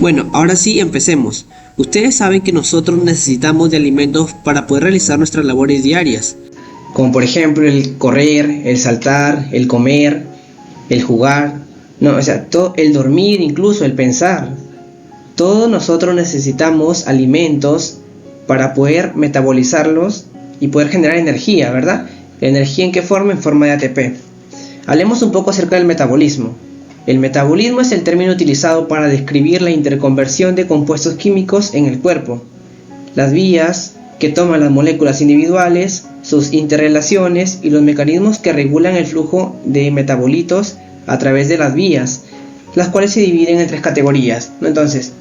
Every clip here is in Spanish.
Bueno, ahora sí, empecemos. Ustedes saben que nosotros necesitamos de alimentos para poder realizar nuestras labores diarias, como por ejemplo el correr, el saltar, el comer, el jugar, no, o sea, todo, el dormir, incluso el pensar. Todos nosotros necesitamos alimentos para poder metabolizarlos y poder generar energía, ¿verdad? ¿Energía en qué forma? En forma de ATP. Hablemos un poco acerca del metabolismo. El metabolismo es el término utilizado para describir la interconversión de compuestos químicos en el cuerpo. Las vías que toman las moléculas individuales, sus interrelaciones y los mecanismos que regulan el flujo de metabolitos a través de las vías, las cuales se dividen en tres categorías. Entonces,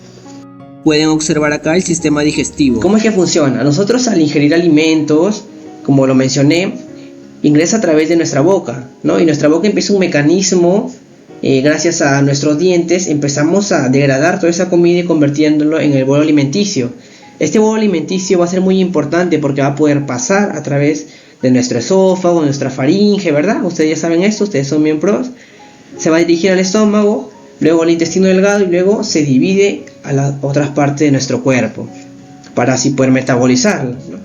pueden observar acá el sistema digestivo. ¿cómo es que funciona? Nosotros al ingerir alimentos, como lo mencioné, ingresa a través de nuestra boca, ¿no? Y nuestra boca empieza un mecanismo, gracias a nuestros dientes, empezamos a degradar toda esa comida y convirtiéndolo en el bolo alimenticio. Este bolo alimenticio va a ser muy importante porque va a poder pasar a través de nuestro esófago, nuestra faringe, ¿verdad? Ustedes ya saben esto, ustedes son bien pros. Se va a dirigir al estómago, luego al intestino delgado y luego se divide a las otras partes de nuestro cuerpo para así poder metabolizarlo, ¿no?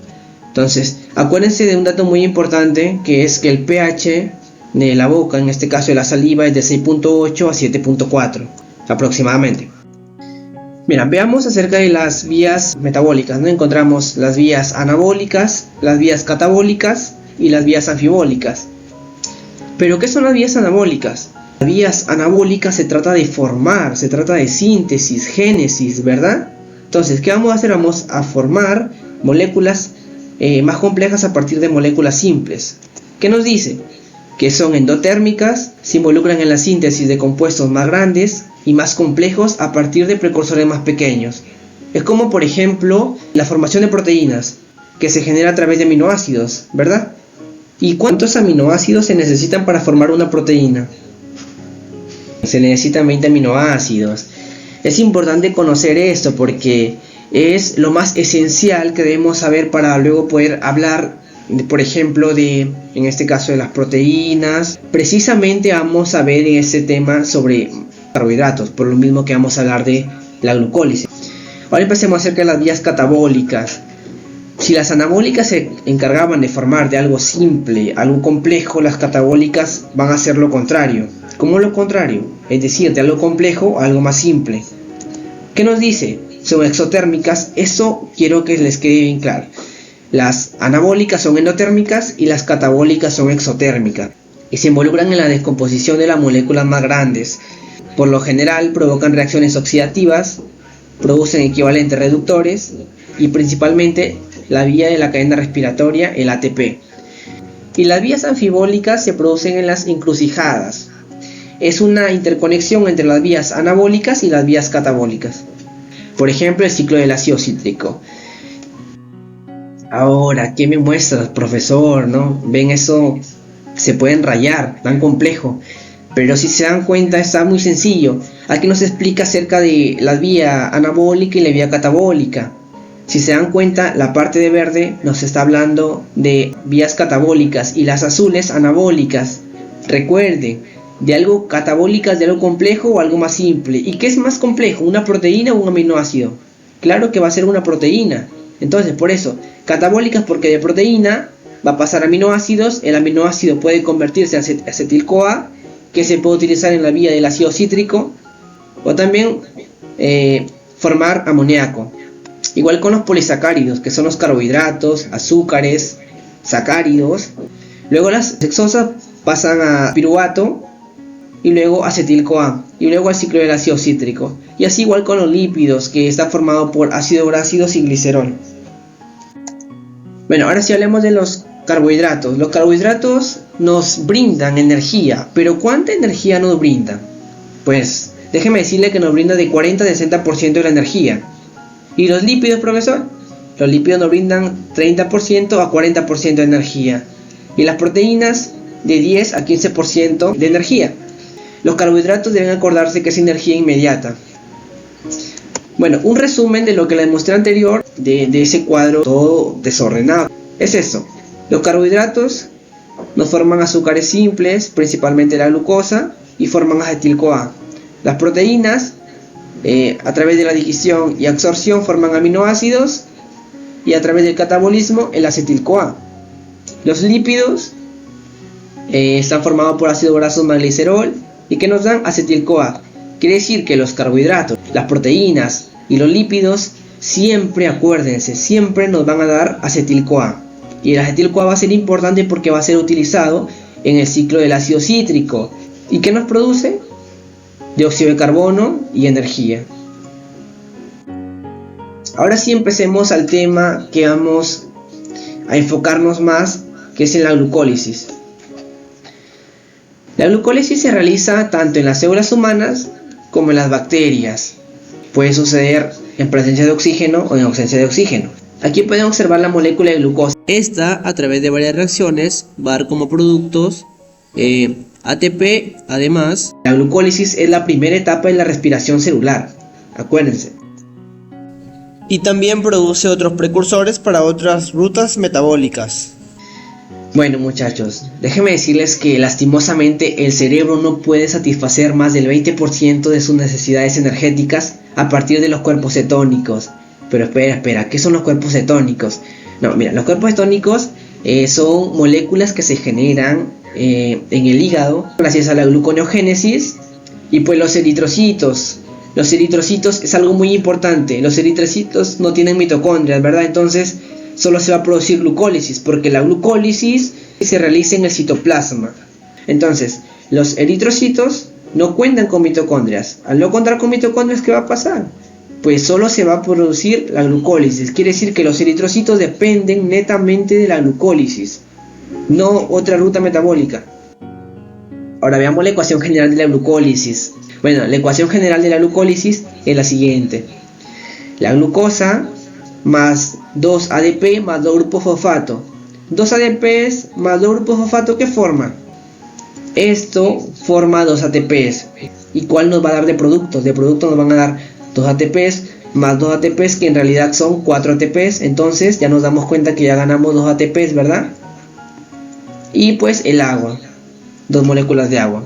Entonces, acuérdense de un dato muy importante, que es que el pH de la boca, en este caso de la saliva, es de 6.8 a 7.4 aproximadamente. Mira, veamos acerca de las vías metabólicas, ¿no? Encontramos las vías anabólicas, las vías catabólicas y las vías anfibólicas. ¿Pero qué son las vías anabólicas? Las vías anabólicas se trata de formar, se trata de síntesis, génesis, ¿verdad? Entonces, ¿qué vamos a hacer? Vamos a formar moléculas más complejas a partir de moléculas simples. ¿Qué nos dice? Que son endotérmicas, se involucran en la síntesis de compuestos más grandes y más complejos a partir de precursores más pequeños. Es como, por ejemplo, la formación de proteínas, que se genera a través de aminoácidos, ¿verdad? ¿Y cuántos aminoácidos se necesitan para formar una proteína? Se necesitan 20 aminoácidos. Es importante conocer esto porque es lo más esencial que debemos saber para luego poder hablar, por ejemplo, en este caso de las proteínas. Precisamente vamos a ver en este tema sobre carbohidratos, por lo mismo que vamos a hablar de la glucólisis. Ahora empecemos acerca de las vías catabólicas. Si las anabólicas se encargaban de formar de algo simple, algo complejo, las catabólicas van a hacer lo contrario. ¿Cómo lo contrario? Es decir, de algo complejo a algo más simple. ¿Qué nos dice? Son exotérmicas. Eso quiero que les quede bien claro. Las anabólicas son endotérmicas y las catabólicas son exotérmicas y se involucran en la descomposición de las moléculas más grandes. Por lo general provocan reacciones oxidativas, producen equivalentes reductores y principalmente la vía de la cadena respiratoria, el ATP. Y las vías anfibólicas se producen en las encrucijadas. Es una interconexión entre las vías anabólicas y las vías catabólicas. Por ejemplo, el ciclo del ácido cítrico. Ahora, ¿qué me muestras, profesor? ¿No? ¿Ven eso? Se pueden rayar, tan complejo. Pero si se dan cuenta, está muy sencillo. Aquí nos explica acerca de la vía anabólica y la vía catabólica. Si se dan cuenta, la parte de verde nos está hablando de vías catabólicas y las azules anabólicas. Recuerden, de algo catabólicas, de algo complejo o algo más simple. ¿Y qué es más complejo? ¿Una proteína o un aminoácido? Claro que va a ser una proteína. Entonces, por eso, catabólicas porque de proteína va a pasar a aminoácidos. El aminoácido puede convertirse en acetil-CoA, que se puede utilizar en la vía del ácido cítrico, o también formar amoníaco. Igual con los polisacáridos, que son los carbohidratos, azúcares, sacáridos. Luego las hexosas pasan a piruvato y luego acetil-CoA y luego al ciclo del ácido cítrico. Y así igual con los lípidos, que está formado por ácido grácidos y glicerol. Bueno, ahora sí hablemos de los carbohidratos. Los carbohidratos nos brindan energía, pero ¿cuánta energía nos brindan? Pues déjeme decirle que nos brinda de 40 a 60% de la energía. ¿Y los lípidos, profesor? Los lípidos nos brindan 30% a 40% de energía. Y las proteínas de 10 a 15% de energía. Los carbohidratos deben acordarse que es energía inmediata. Bueno, un resumen de lo que les mostré anterior, de ese cuadro todo desordenado. Es eso. Los carbohidratos nos forman azúcares simples, principalmente la glucosa, y forman acetil-CoA. Las proteínas A través de la digestión y absorción forman aminoácidos y a través del catabolismo el acetil-CoA. Los lípidos están formados por ácido graso más glicerol y que nos dan acetil-CoA. Quiere decir que los carbohidratos, las proteínas y los lípidos siempre, acuérdense, siempre nos van a dar acetil-CoA. Y el acetil-CoA va a ser importante porque va a ser utilizado en el ciclo del ácido cítrico. ¿Y qué nos produce? Dióxido de carbono y energía. Ahora sí empecemos al tema que vamos a enfocarnos más, que es en la glucólisis. La glucólisis se realiza tanto en las células humanas como en las bacterias. Puede suceder en presencia de oxígeno o en ausencia de oxígeno. Aquí pueden observar la molécula de glucosa. Esta, a través de varias reacciones, va a dar como productos ATP. Además, la glucólisis es la primera etapa de la respiración celular, acuérdense. Y también produce otros precursores para otras rutas metabólicas. Bueno muchachos, déjenme decirles que lastimosamente el cerebro no puede satisfacer más del 20% de sus necesidades energéticas a partir de los cuerpos cetónicos. Pero espera, ¿qué son los cuerpos cetónicos? No, mira, los cuerpos cetónicos son moléculas que se generan en el hígado gracias a la gluconeogénesis. Y pues los eritrocitos es algo muy importante. Los eritrocitos no tienen mitocondrias, ¿verdad? Entonces solo se va a producir glucólisis, porque la glucólisis se realiza en el citoplasma. Entonces, los eritrocitos no cuentan con mitocondrias. Al no contar con mitocondrias, ¿qué va a pasar? Pues solo se va a producir la glucólisis. Quiere decir que los eritrocitos dependen netamente de la glucólisis, no otra ruta metabólica. Ahora veamos la ecuación general de la glucólisis. Bueno, la ecuación general de la glucólisis es la siguiente. La glucosa más 2 ADP más 2 grupos fosfato. 2 ADPs más 2 grupos fosfato, ¿qué forma? Esto forma 2 ATPs. ¿Y cuál nos va a dar de productos? De productos nos van a dar 2 ATPs más 2 ATPs, que en realidad son 4 ATPs. Entonces ya nos damos cuenta que ya ganamos 2 ATPs, ¿verdad? Y pues el agua, 2 moléculas de agua.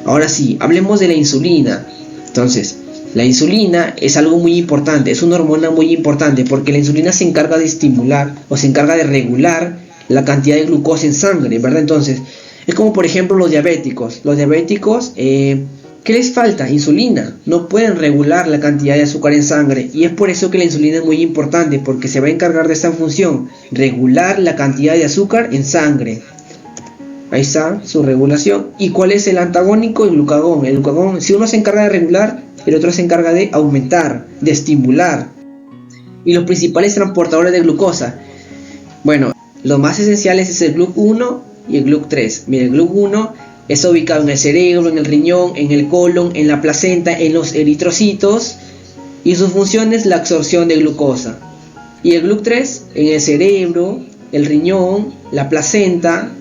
Ahora sí, hablemos de la insulina. Entonces, la insulina es algo muy importante, es una hormona muy importante, porque la insulina se encarga de estimular o se encarga de regular la cantidad de glucosa en sangre, ¿verdad? Entonces, es como por ejemplo los diabéticos. Los diabéticos, ¿qué les falta? Insulina. No pueden regular la cantidad de azúcar en sangre, y es por eso que la insulina es muy importante, porque se va a encargar de esta función, regular la cantidad de azúcar en sangre. Ahí está su regulación. ¿Y cuál es el antagónico? El glucagón. El glucagón, si uno se encarga de regular, el otro se encarga de aumentar, de estimular. Y los principales transportadores de glucosa, bueno, los más esenciales es el GLUC1 y el GLUC3. Mira, el GLUC1 está ubicado en el cerebro, en el riñón, en el colon, en la placenta, en los eritrocitos, y su función es la absorción de glucosa. Y el GLUC3 en el cerebro, el riñón, la placenta.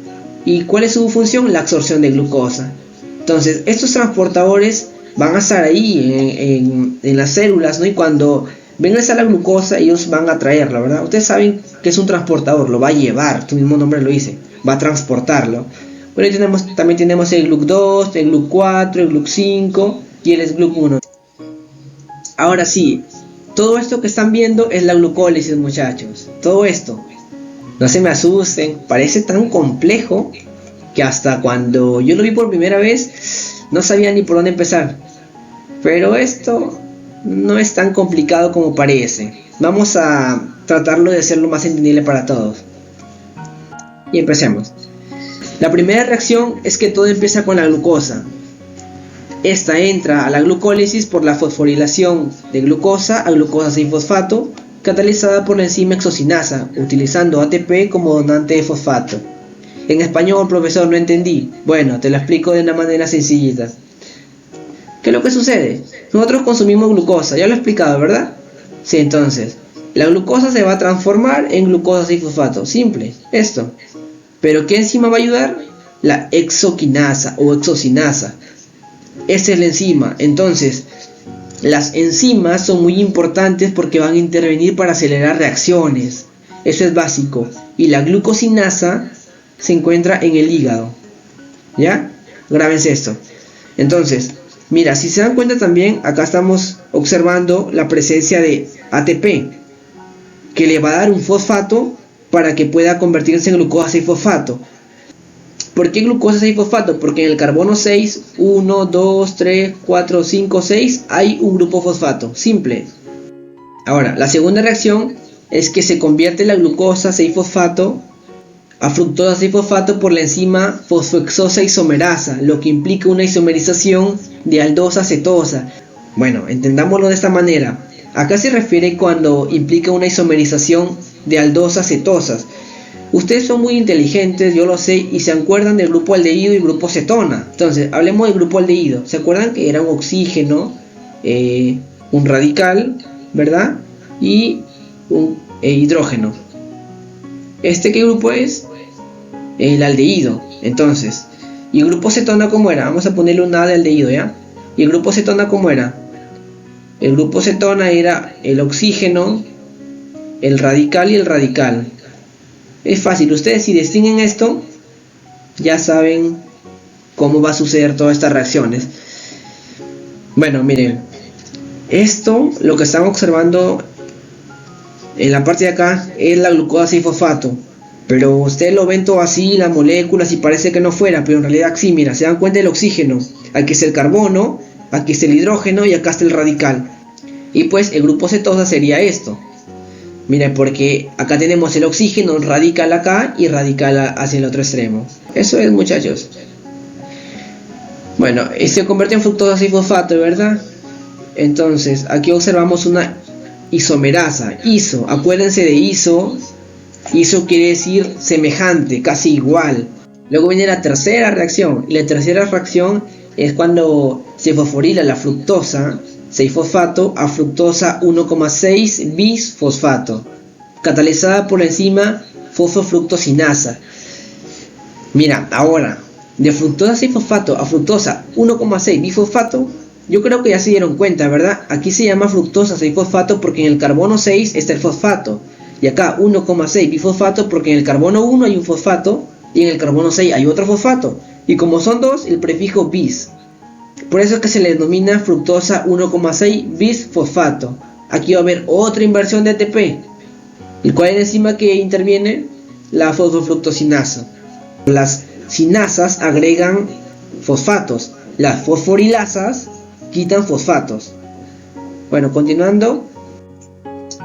¿Y cuál es su función? La absorción de glucosa. Entonces, estos transportadores van a estar ahí en las células, ¿no? Y cuando venga a la glucosa, ellos van a traerla, ¿verdad? Ustedes saben que es un transportador, lo va a llevar, tu mismo nombre lo dice, va a transportarlo. Bueno, también tenemos el GLUC2, el GLUC4, el GLUC5 y el GLUC1. Ahora sí, todo esto que están viendo es la glucólisis, muchachos. Todo esto. No se me asusten, parece tan complejo que hasta cuando yo lo vi por primera vez no sabía ni por dónde empezar. Pero esto no es tan complicado como parece. Vamos a tratarlo de hacerlo más entendible para todos. Y empecemos. La primera reacción es que todo empieza con la glucosa. Esta entra a la glucólisis por la fosforilación de glucosa a glucosa sin fosfato, catalizada por la enzima hexocinasa, utilizando ATP como donante de fosfato. En español, profesor, no entendí. Bueno, te lo explico de una manera sencillita. ¿Qué es lo que sucede? Nosotros consumimos glucosa, ya lo he explicado, ¿verdad? Sí, entonces, la glucosa se va a transformar en glucosa sin fosfato. Simple, esto. ¿Pero qué enzima va a ayudar? La hexoquinasa o hexocinasa. Esa es la enzima. Entonces, las enzimas son muy importantes porque van a intervenir para acelerar reacciones. Eso es básico. Y la glucosinasa se encuentra en el hígado. ¿Ya? Grábense esto. Entonces, Mira, si se dan cuenta también, acá estamos observando la presencia de ATP, que le va a dar un fosfato para que pueda convertirse en glucosa 6-fosfato. ¿Por qué glucosa 6-fosfato? Porque en el carbono 6, 1, 2, 3, 4, 5, 6, hay un grupo fosfato, simple. Ahora, la segunda reacción es que se convierte la glucosa 6-fosfato a fructosa 6-fosfato por la enzima fosfohexosa isomerasa, lo que implica una isomerización de aldosa cetosa. Bueno, entendámoslo de esta manera. Acá se refiere cuando implica una isomerización de aldosas cetosas. Ustedes son muy inteligentes, yo lo sé, y se acuerdan del grupo aldehído y grupo cetona. Entonces, hablemos del grupo aldehído. ¿Se acuerdan que era un oxígeno, un radical, ¿verdad? Y un hidrógeno. ¿Este qué grupo es? El aldehído. Entonces, ¿y el grupo cetona cómo era? Vamos a ponerle un A de aldehído, ¿ya? ¿Y el grupo cetona cómo era? El grupo cetona era el oxígeno, el radical y el radical. Es fácil, ustedes si distinguen esto, ya saben cómo va a suceder todas estas reacciones. Bueno, miren, esto, lo que estamos observando en la parte de acá, es la glucosa 6-fosfato. Pero ustedes lo ven todo así, las moléculas, y parece que no fuera, pero en realidad sí, mira, se dan cuenta del oxígeno. Aquí está el carbono, aquí está el hidrógeno y acá está el radical. Y pues el grupo cetosa sería esto. Mira, porque acá tenemos el oxígeno, radical acá y radical hacia el otro extremo. Eso es, muchachos. Bueno, se convierte en fructosa 6-fosfato, ¿verdad? Entonces, aquí observamos una isomerasa, iso. Acuérdense de iso. Iso quiere decir semejante, casi igual. Luego viene la tercera reacción. Y la tercera reacción es cuando se fosforila la fructosa 6-fosfato a fructosa 1,6 bisfosfato, catalizada por la enzima fosfofructosinasa. Mira, ahora, de fructosa 6-fosfato a fructosa 1,6 bifosfato, yo creo que ya se dieron cuenta, ¿verdad? Aquí se llama fructosa 6-fosfato porque en el carbono 6 está el fosfato. Y acá 1,6 bifosfato porque en el carbono 1 hay un fosfato y en el carbono 6 hay otro fosfato. Y como son dos, el prefijo bis. Por eso es que se le denomina fructosa 1,6 bisfosfato. Aquí va a haber otra inversión de ATP. ¿Y cuál es la enzima que interviene? La fosfofructosinasa. Las sinasas agregan fosfatos. Las fosforilasas quitan fosfatos. Bueno, continuando.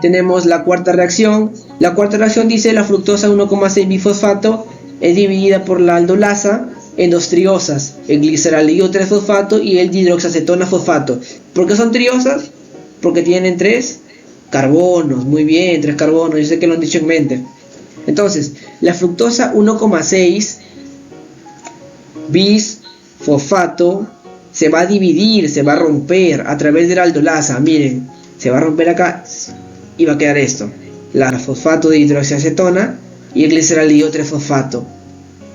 Tenemos la cuarta reacción. La cuarta reacción dice la fructosa 1,6 bifosfato es dividida por la aldolasa en dos triosas, el gliceraldehído 3-fosfato y el dihidroxacetona fosfato. ¿Por qué son triosas? Porque tienen 3 carbonos, muy bien, 3 carbonos, yo sé que lo han dicho en mente. Entonces, la fructosa 1,6 bisfosfato se va a dividir, se va a romper a través de la aldolasa. Miren, se va a romper acá y va a quedar esto, la fosfato de hidroxiacetona y el gliceraldehído 3-fosfato,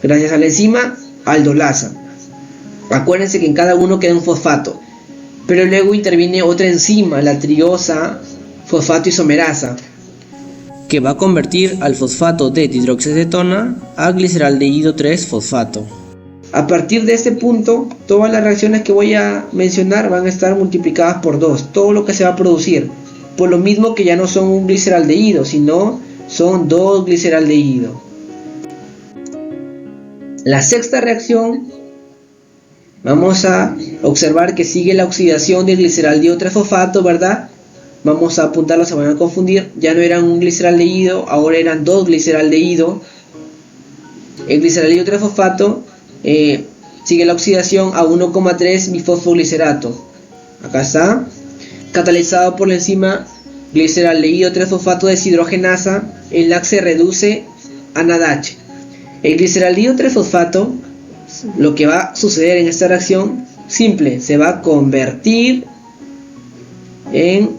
gracias a la enzima aldolasa. Acuérdense que en cada uno queda un fosfato, pero luego interviene otra enzima, la triosa fosfato isomerasa, que va a convertir al fosfato de hidroxiacetona a gliceraldehído 3-fosfato. A partir de este punto, todas las reacciones que voy a mencionar van a estar multiplicadas por 2, todo lo que se va a producir, por lo mismo que ya no son un gliceraldehído, sino son 2 gliceraldehídos. La sexta reacción, vamos a observar que sigue la oxidación del gliceraldehído 3-fosfato, ¿verdad? Vamos a apuntarlo, se van a confundir, ya no eran un gliceraldehído, ahora eran 2 gliceraldehídos. El gliceraldehído 3-fosfato sigue la oxidación a 1,3 bifosfoglicerato. Acá está, catalizado por la enzima gliceraldehído 3-fosfato deshidrogenasa, el LAC se reduce a NADH. El gliceraldehído 3-fosfato, lo que va a suceder en esta reacción, simple, se va a convertir en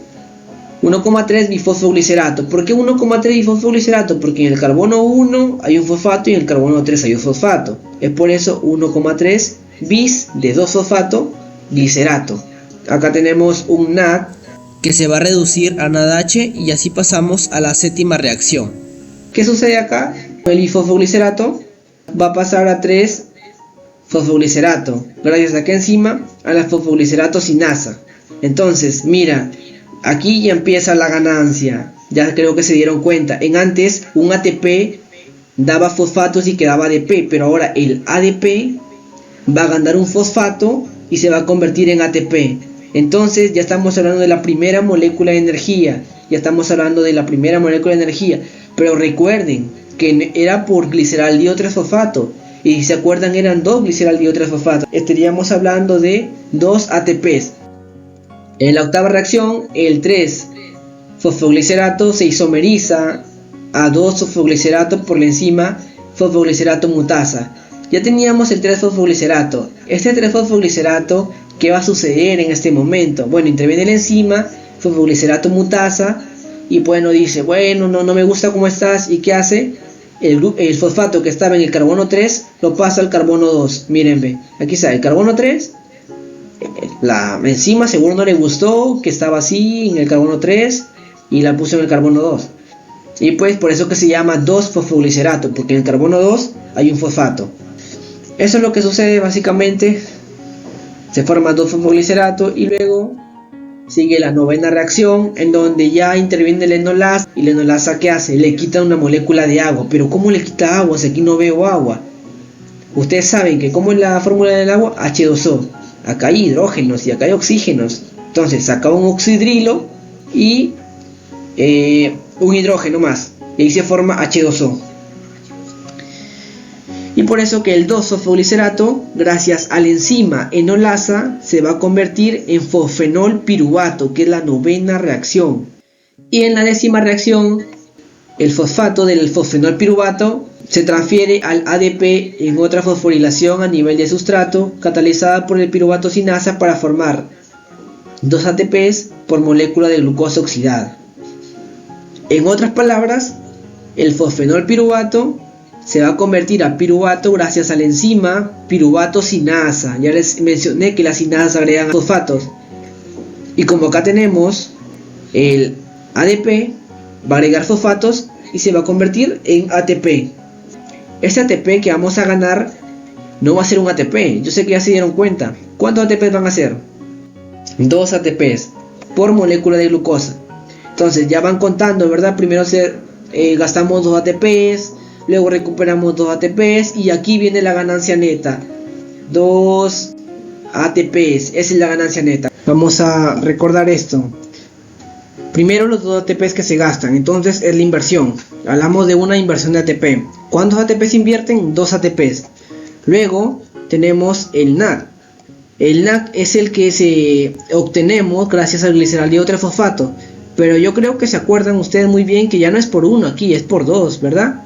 1,3 bifosfoglicerato. ¿Por qué 1,3 bifosfoglicerato? Porque en el carbono 1 hay un fosfato y en el carbono 3 hay un fosfato. Es por eso 1,3 bis de 2-fosfato glicerato. Acá tenemos un NAD que se va a reducir a NADH y así pasamos a la séptima reacción. ¿Qué sucede acá? El bifosfoglicerato va a pasar a 3 fosfoglicerato. ¿Gracias a qué enzima? A la fosfoglicerato sinasa. Entonces, mira, aquí ya empieza la ganancia. Ya creo que se dieron cuenta. En antes, un ATP daba fosfatos y quedaba ADP, pero ahora el ADP va a ganar un fosfato y se va a convertir en ATP. Entonces ya estamos hablando de la primera molécula de energía. Pero recuerden que era por gliceraldehído 3-fosfato. Y si se acuerdan, eran 2 gliceraldehído 3-fosfato. Estaríamos hablando de 2 ATPs. En la octava reacción, el 3-fosfoglicerato se isomeriza a 2-fosfoglicerato por la enzima fosfoglicerato mutasa. Ya teníamos el 3-fosfoglicerato. Este 3-fosfoglicerato, ¿qué va a suceder en este momento? Bueno, interviene la enzima fosfoglicerato mutasa y bueno, dice, bueno, no me gusta cómo estás. ¿Y qué hace? El fosfato que estaba en el carbono 3 lo pasa al carbono 2. Mírenme, aquí está el carbono 3. La enzima seguro no le gustó que estaba así en el carbono 3 y la puso en el carbono 2. Y pues por eso que se llama 2-fosfoglicerato, porque en el carbono 2 hay un fosfato. Eso es lo que sucede básicamente. Se forma 2-fosfoglicerato y luego sigue la novena reacción, en donde ya interviene la enolasa. Y la enolasa, ¿qué hace? Le quita una molécula de agua. Pero ¿cómo le quita agua si aquí no veo agua? Ustedes saben que ¿cómo es la fórmula del agua? H2O. Acá hay hidrógenos y acá hay oxígenos. Entonces saca un oxidrilo y un hidrógeno más. Y ahí se forma H2O. Y por eso que el 2-fosfoglicerato, gracias a la enzima enolasa, se va a convertir en fosfenol piruvato, que es la novena reacción. Y en la décima reacción, el fosfato del fosfenol piruvato se transfiere al ADP en otra fosforilación a nivel de sustrato, catalizada por el piruvato sinasa para formar 2 ATPs por molécula de glucosa oxidada. En otras palabras, el fosfenol piruvato se va a convertir a piruvato gracias a la enzima piruvato sinasa. Ya les mencioné que las sinasas agregan fosfatos. Y como acá tenemos el ADP, va a agregar fosfatos y se va a convertir en ATP. Este ATP que vamos a ganar no va a ser un ATP. Yo sé que ya se dieron cuenta. ¿Cuántos ATPs van a ser? 2 ATPs por molécula de glucosa. Entonces ya van contando, ¿verdad? Primero gastamos 2 ATPs. Luego recuperamos 2 ATPs y aquí viene la ganancia neta. 2 ATPs, esa es la ganancia neta. Vamos a recordar esto. Primero los 2 ATPs que se gastan, entonces es la inversión. Hablamos de una inversión de ATP. ¿Cuántos ATPs invierten? 2 ATPs. Luego tenemos el NAD. El NAD es el que obtenemos gracias al gliceraldehído 3-fosfato. Pero yo creo que se acuerdan ustedes muy bien que ya no es por 1 aquí, es por 2, ¿verdad?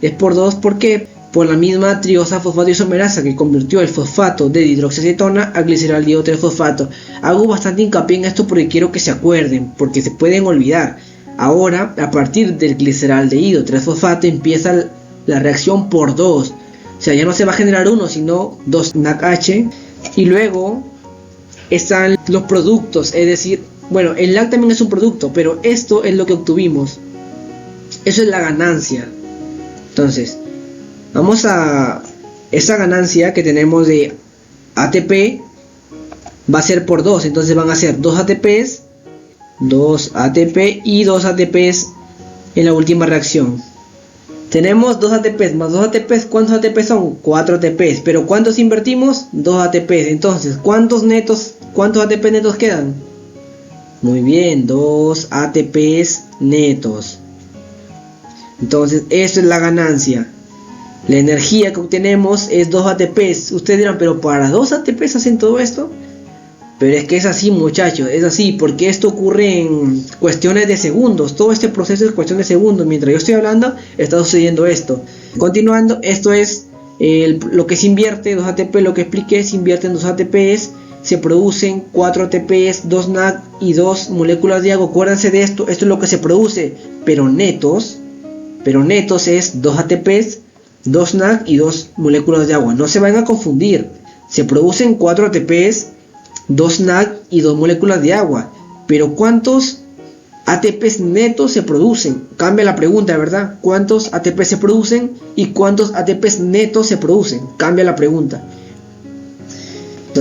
Es por 2 porque por la misma triosa fosfato isomerasa que convirtió el fosfato de dihidroxiacetona a gliceraldehído 3-fosfato. Hago bastante hincapié en esto porque quiero que se acuerden, porque se pueden olvidar. Ahora, a partir del gliceraldehído 3-fosfato empieza la reacción por 2. O sea, ya no se va a generar 1, sino 2 NADH. Y luego están los productos, es decir, bueno, el NAD también es un producto, pero esto es lo que obtuvimos. Eso es la ganancia. Entonces, vamos a esa ganancia que tenemos de ATP va a ser por 2, entonces van a ser 2 ATPs, 2 ATP y 2 ATPs en la última reacción. Tenemos 2 ATPs más 2 ATPs, ¿cuántos ATPs son? 4 ATPs, pero ¿cuántos invertimos? 2 ATPs, entonces, ¿cuántos ATP netos quedan? Muy bien, 2 ATPs netos. Entonces, eso es la ganancia. La energía que obtenemos es 2 ATPs. Ustedes dirán, pero ¿para 2 ATPs hacen todo esto? Pero es que es así, muchachos, es así, porque esto ocurre en cuestiones de segundos. Todo este proceso es cuestión de segundos. Mientras yo estoy hablando, está sucediendo esto. Continuando, esto es lo que se invierte, 2 ATP, lo que expliqué, se invierten 2 ATPs, se producen 4 ATPs, 2 NAD y 2 moléculas de agua. Acuérdense de esto es lo que se produce, pero netos es 2 ATPs, 2 NAD y 2 moléculas de agua. No se van a confundir. Se producen 4 ATPs, 2 NAD y 2 moléculas de agua. Pero ¿cuántos ATPs netos se producen? Cambia la pregunta, ¿verdad? ¿Cuántos ATPs se producen y cuántos ATPs netos se producen? Cambia la pregunta.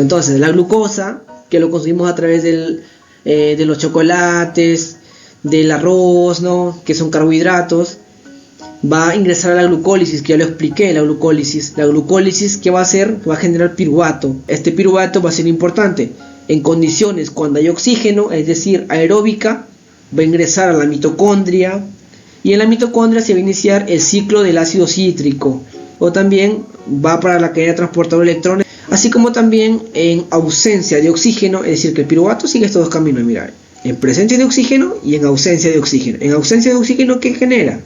Entonces, la glucosa, que lo consumimos a través de los chocolates, del arroz, ¿no? Que son carbohidratos, va a ingresar a la glucólisis, que ya lo expliqué, la glucólisis. La glucólisis, ¿qué va a hacer? Va a generar piruvato. Este piruvato va a ser importante. En condiciones cuando hay oxígeno, es decir, aeróbica, va a ingresar a la mitocondria, y en la mitocondria se va a iniciar el ciclo del ácido cítrico, o también va para la cadena transportadora de electrones, así como también en ausencia de oxígeno, es decir, que el piruvato sigue estos dos caminos, mira, en presencia de oxígeno y en ausencia de oxígeno. En ausencia de oxígeno, ¿qué genera?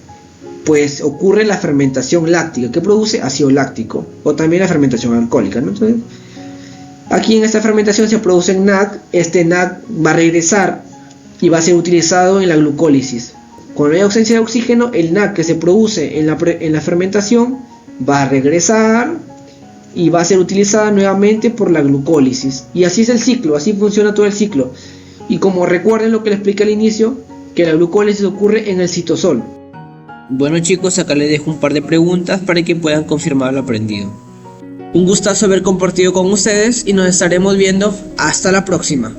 Pues ocurre la fermentación láctica, que produce ácido láctico, o también la fermentación alcohólica, ¿no? Entonces, aquí en esta fermentación se produce NAC. Este NAC va a regresar y va a ser utilizado en la glucólisis. Cuando hay ausencia de oxígeno, el NAC que se produce en la fermentación va a regresar y va a ser utilizada nuevamente por la glucólisis. Y así es el ciclo, así funciona todo el ciclo. Y como recuerden lo que les expliqué al inicio, que la glucólisis ocurre en el citosol. Bueno chicos, acá les dejo un par de preguntas para que puedan confirmar lo aprendido. Un gustazo haber compartido con ustedes y nos estaremos viendo hasta la próxima.